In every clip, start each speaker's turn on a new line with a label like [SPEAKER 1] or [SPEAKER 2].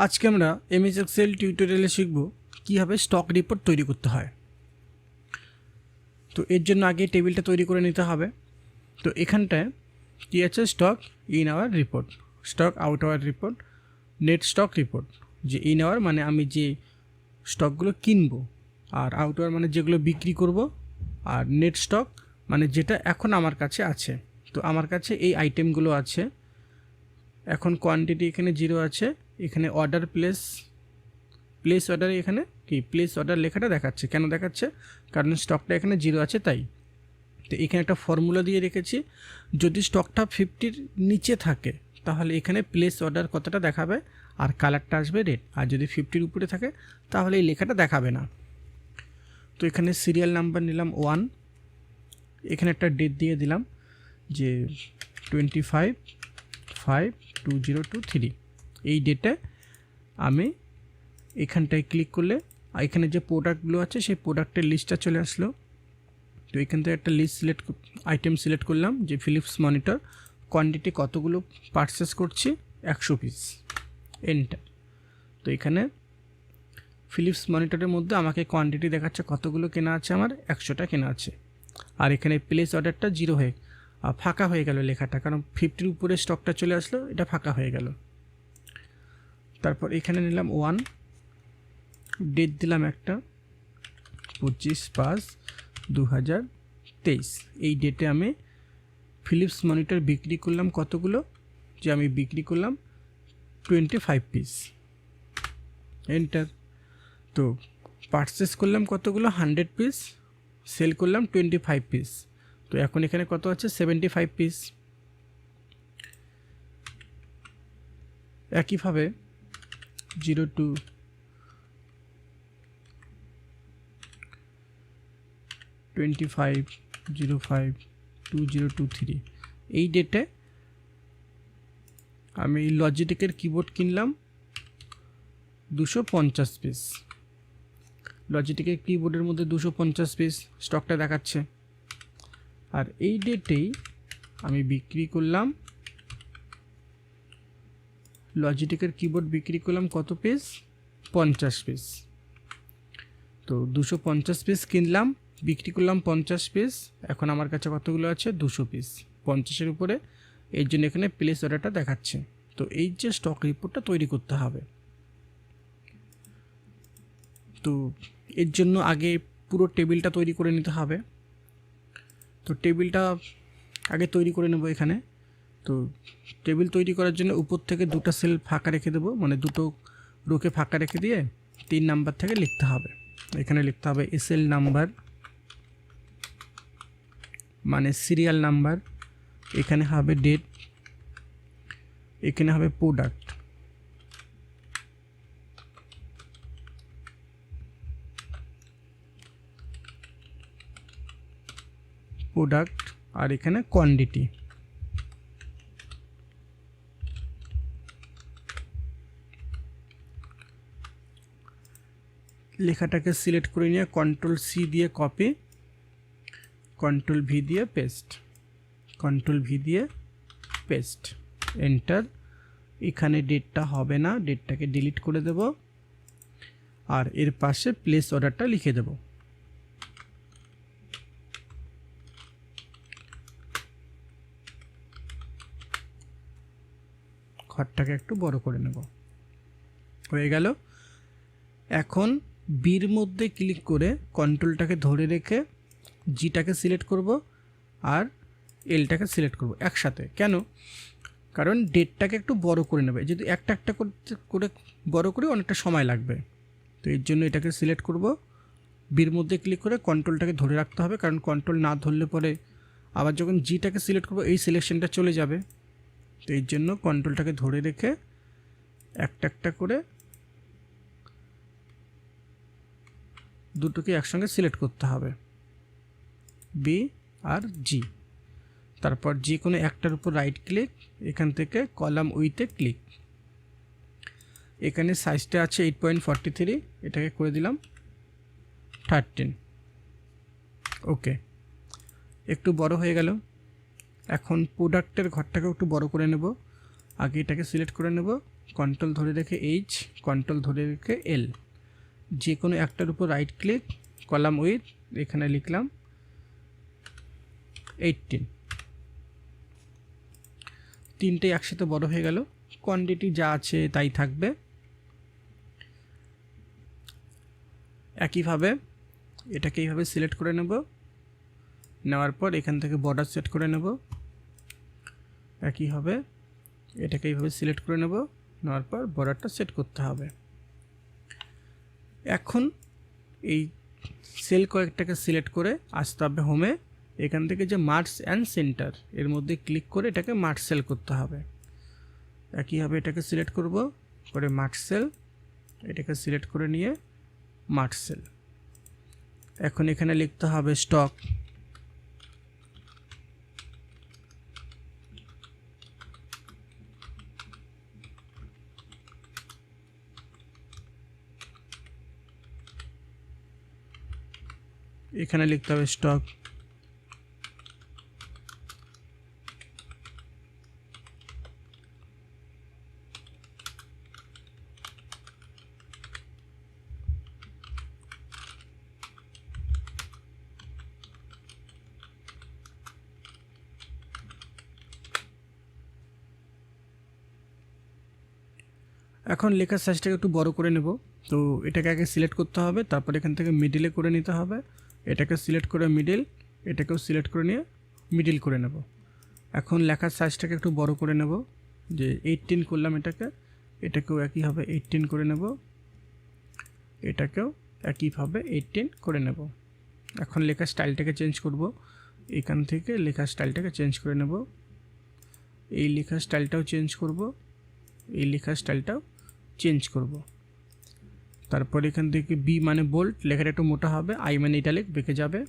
[SPEAKER 1] আজকে আমরা MS Excel টিউটোরিয়ালে শিখব কীভাবে স্টক রিপোর্ট তৈরি করতে হয়। তো এর জন্য আগে টেবিলটা তৈরি করে নিতে হবে। তো এখানটায় কী আছে, stock in our report, stock out hour report, net stock report. যে ইন আওয়ার মানে আমি যে স্টকগুলো কিনবো, আর আউট আওয়ার মানে যেগুলো বিক্রি করব, আর নেট স্টক মানে যেটা এখন আমার কাছে আছে। তো আমার কাছে এই আইটেমগুলো আছে। এখন কোয়ান্টিটি এখানে 0 আছে, এখানে অর্ডার প্লেস অর্ডার, এখানে কি প্লেস অর্ডার লেখাটা দেখাচ্ছে। কেন দেখাচ্ছে? কারণ স্টকটা এখানে 0 আছে তাই। তো এখানে একটা ফর্মুলা দিয়ে রেখেছি, যদি স্টকটা 50-র নিচে থাকে তাহলে এখানে প্লেস অর্ডার কতটা দেখাবে আর কালারটা আসবে রেড, আর যদি 50-র উপরে থাকে তাহলে এই লেখাটা দেখাবে না। তো এখানে সিরিয়াল নাম্বার নিলাম 1, এখানে একটা ডেট দিয়ে দিলাম যে 25/5/2023। এই ডেটে আমি এখানটায় ক্লিক করলে এখানে যে প্রোডাক্টগুলো আছে সেই প্রোডাক্টের লিস্টটা চলে আসলো। তো এখান থেকে একটা লিস্ট আইটেম সিলেক্ট করলাম যে ফিলিপস মনিটর, কোয়ান্টিটি কতগুলো পারচেস করছি, 100 পিস, এন্টার। তো এখানে ফিলিপস মনিটরের মধ্যে আমাকে কোয়ান্টিটি দেখাচ্ছে কতগুলো কেনা আছে, আমার 100টা কেনা আছে। আর এখানে প্লেস অর্ডারটা 0 হয়ে ফাঁকা হয়ে গেল লেখাটা, কারণ 50-র উপরে স্টকটা চলে আসলো, এটা ফাঁকা হয়ে গেল। তারপর এখানে নিলাম 1, ডেট দিলাম একটা 25/5/2023। এই ডেটে আমি ফিলিপস মনিটর বিক্রি করলাম কতগুলো, যে আমি বিক্রি করলাম 25 পিস, এন্টার। তো পারচেস করলাম কতগুলো, 100 পিস, সেল করলাম 25 পিস। তো এখন এখানে কত আছে, 75 পিস। একইভাবে 02/25/05/2023 এই ডেটে আমি লজিটেকের কিবোর্ড কিনলাম 250 পিস। লজিটেকের কিবোর্ডের মধ্যে 250 পিস স্টকটা দেখাচ্ছে। আর এই ডেটেই আমি বিক্রি করলাম লজিটেকের কিবোর্ড বিক্রি করলাম কত পিস, 50 পিস। তো 250 পিস কিনলাম, বিক্রি করলাম 50 পিস। এখন আমার কাছে কতগুলো আছে, 200 পিস, 50-এর উপরে। এর জন্য এখানে প্লেস অর্ডারটা দেখাচ্ছে। তো এই যে স্টক রিপোর্টটা তৈরি করতে হবে, তো এর জন্য আগে পুরো টেবিলটা তৈরি করে নিতে হবে। তো টেবিলটা আগে তৈরি করে নেব এখানে। তো টেবিল তৈরি করার জন্য উপর থেকে 2টা সেল ফাঁকা রেখে দেবো, মানে 2টো রোকে ফাঁকা রেখে দিয়ে 3 নাম্বার থেকে লিখতে হবে। এখানে লিখতে হবে এসএল নাম্বার, মানে সিরিয়াল নাম্বার। এখানে হবে ডেট, এখানে হবে প্রোডাক্ট, আর এখানে কোয়ান্টিটি। লেখাটাকে সিলেক্ট করে নিয়ে Ctrl+C দিয়ে কপি, Ctrl+V দিয়ে পেস্ট, Ctrl+V দিয়ে পেস্ট, এন্টার। এখানে ডেটটা হবে না, ডেটটাকে ডিলিট করে দেব। আর এর পাশে প্লেস অর্ডারটা লিখে দেব। ঘরটাকে একটু বড় করে নেব, হয়ে গেল। এখন বির মধ্যে ক্লিক করে কন্ট্রোলটাকে ধরে রেখে জিটাকে সিলেক্ট করব আর এলটাকে সিলেক্ট করব একসাথে। কেন? কারণ ডেটটাকে একটু বড় করে নেবে, যদি একটা একটা করে বড় করে অনেকটা সময় লাগবে। তো এর জন্য এটাকে সিলেক্ট করব, বির মধ্যে ক্লিক করে কন্ট্রোলটাকে ধরে রাখতে হবে, কারণ কন্ট্রোল না ধরলে পরে আবার যখন জিটাকে সিলেক্ট করব এই সিলেকশনটা চলে যাবে। তো এর জন্য কন্ট্রোলটাকে ধরে রেখে একটা একটা করে দুটোকে একসঙ্গে সিলেক্ট করতে হবে, বি আর জি। তারপর যে কোনো একটার উপর রাইট ক্লিক, এখান থেকে কলাম উইথে ক্লিক। এখানে সাইজটা আছে 8.43, এটাকে করে দিলাম 13। ওকে, একটু বড় হয়ে গেল। এখন প্রোডাক্টের ঘরটাকে একটু বড় করে নেব। আগে এটাকে সিলেক্ট করে নেব, কন্ট্রোল ধরে রেখে এইচ, কন্ট্রোল ধরে রেখে এল, যে কোনো একটার উপর রাইট ক্লিক, কলাম উইথ, এখানে লিখলাম 18। তিনটে একসাথে বড় হয়ে গেল, কোয়ান্টিটি যা আছে তাই থাকবে। একইভাবে এটাকে এইভাবে সিলেক্ট করে নেব, নেওয়ার পর এখান থেকে বর্ডার সেট করে নেব। একইভাবে এটাকে এইভাবে সিলেক্ট করে নেব, নেওয়ার পর বর্ডারটা সেট করতে হবে। এখন এই সেল কয়েকটাকে সিলেক্ট করে আসতে হবে হোমে, এখান থেকে যে মার্জ অ্যান্ড সেন্টার এর মধ্যে ক্লিক করে এটাকে মার্জ সেল করতে হবে। একইভাবে এটাকে সিলেক্ট করব, করে মার্জ সেল, এটাকে সিলেক্ট করে নিয়ে মার্জ সেল। এখন এখানে লিখতে হবে স্টক, এখানে লিখতে হবে স্টক। এখন লেখার সাইজটাকে একটু বড় করে নেব। তো এটাকে আগে সিলেক্ট করতে হবে, তারপর এখান থেকে মিডিলে করে নিতে হবে। এটাকে সিলেক্ট করে মিডিল, এটাকেও সিলেক্ট করে নিয়ে মিডিল করে নেব। এখন লেখার সাইজটাকে একটু বড় করে নেব, যে 18 করলাম এটাকেও একইভাবে 18 করে নেব, এটাকেও একইভাবে 18 করে নেব। এখন লেখার স্টাইলটাকে চেঞ্জ করব, এখান থেকে লেখার স্টাইলটাকে চেঞ্জ করে নেব। এই লেখার স্টাইলটাও চেঞ্জ করব, এই লেখার স্টাইলটাও চেঞ্জ করব। তারপর এখান থেকে বি মানে বোল্ড, লেখাটা একটু মোটা হবে, আই মানে ইটালিক বেঁকে যাবে,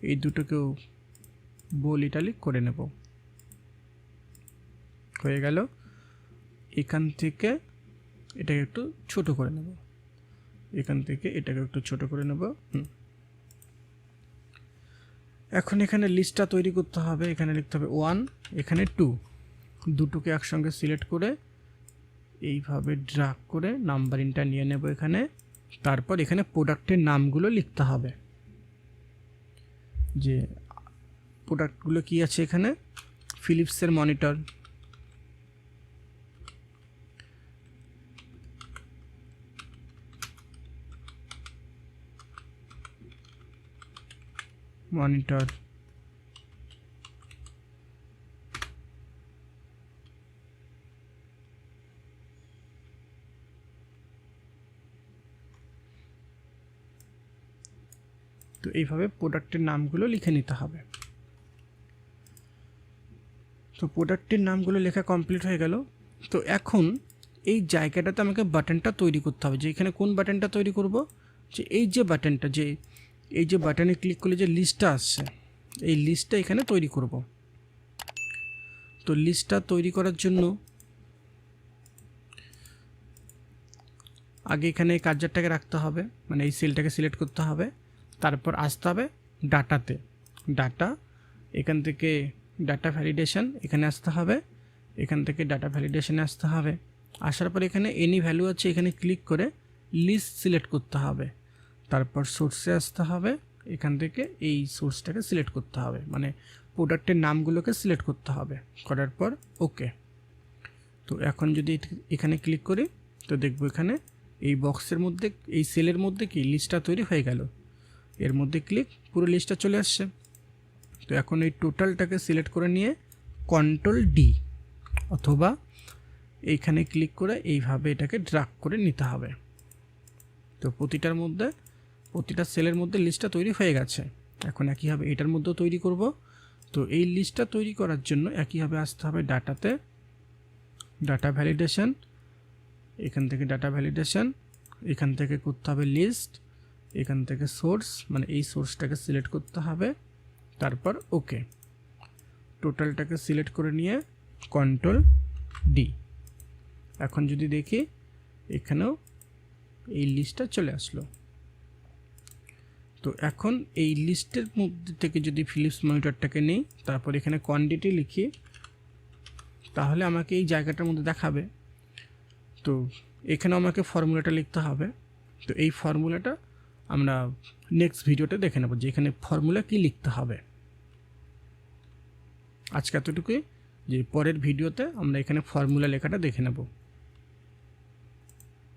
[SPEAKER 1] এই দুটোকেও বোল্ড ইটালিক করে নেব। হয়ে গেল। এখান থেকে এটাকে একটু ছোট করে নেব, এখান থেকে এটাকে একটু ছোট করে নেব। এখন এখানে লিস্টটা তৈরি করতে হবে, এখানে লিখতে হবে 1, এখানে 2, দুটোকে একসঙ্গে সিলেক্ট করে এইভাবে ড্র্যাগ করে নাম্বারিংটা নিয়ে নেব এখানে। তারপর এখানে প্রোডাক্টের নামগুলো লিখতে হবে, যে প্রোডাক্টগুলো কি আছে এখানে, ফিলিপসের মনিটর, মনিটর, তো এইভাবে প্রোডাক্টের নামগুলো লিখে নিতে হবে। তো প্রোডাক্টের নামগুলো লেখা কমপ্লিট হয়ে গেল। তো এখন এই জায়গাটাতে আমাকে বাটনটা তৈরি করতে হবে, যে এখানে কোন বাটনটা তৈরি করব, যে এই যে বাটনটা, যে এই যে বাটনে ক্লিক করলে যে লিস্টটা আসছে, এই লিস্টটা এখানে তৈরি করব। তো লিস্টটা তৈরি করার জন্য আগে এখানে এই কার্সারটাকে রাখতে হবে, মানে এই সেলটাকে সিলেক্ট করতে হবে, তারপর আসতে হবে ডাটাতে, ডাটা, এখান থেকে ডাটা ভ্যালিডেশন, এখানে আসতে হবে, এখান থেকে ডাটা ভ্যালিডেশনে আসতে হবে। আসার পর এখানে এনি ভ্যালু আছে, এখানে ক্লিক করে লিস্ট সিলেক্ট করতে হবে, তারপর সোর্সে আসতে হবে, এখান থেকে এই সোর্সটাকে সিলেক্ট করতে হবে, মানে প্রোডাক্টের নামগুলোকে সিলেক্ট করতে হবে, করার পর ওকে। তো এখন যদি এখানে ক্লিক করি তো দেখব এখানে এই বক্সের মধ্যে, এই সেলের মধ্যে কি লিস্টটা তৈরি হয়ে গেল, এর মধ্যে ক্লিক, পুরো লিস্টটা চলে আসছে। তো এখন এই টোটালটাকে সিলেক্ট করে নিয়ে কন্ট্রোল ডি অথবা এইখানে ক্লিক করে এইভাবে এটাকে ড্র্যাগ করে নিতে হবে। তো প্রতিটার মধ্যে, প্রতিটা সেলের মধ্যে লিস্টটা তৈরি হয়ে গেছে। এখন একইভাবে এটার মধ্যেও তৈরি করব। তো এই লিস্টটা তৈরি করার জন্য একইভাবে আসতে হবে ডাটাতে, ডাটা ভ্যালিডেশন, এখান থেকে ডাটা ভ্যালিডেশন, এখান থেকে করতে হবে লিস্ট, এখান থেকে সোর্স, মানে এই সোর্সটাকে সিলেক্ট করতে হবে, তারপর ওকে। টোটালটাকে সিলেক্ট করে নিয়ে কন্ট্রোল ডি। এখন যদি দেখি এখানেও এই লিস্টটা চলে আসলো। তো এখন এই লিস্টের মধ্যে থেকে যদি ফিলিপস মনিটরটাকে নেই, তারপর এখানে কোয়ান্টিটি লিখি, তাহলে আমাকে এই জায়গাটার মধ্যে দেখাবে তো এখানেও আমাকে ফর্মুলাটা লিখতে হবে। তো এই ফর্মুলাটা আমরা নেক্সট ভিডিওতে দেখে নেব যে এখানে ফর্মুলা কী লিখতে হবে। আজকে এতটুকুই, যে পরের ভিডিওতে আমরা এখানে ফর্মুলা লেখাটা দেখে নেব।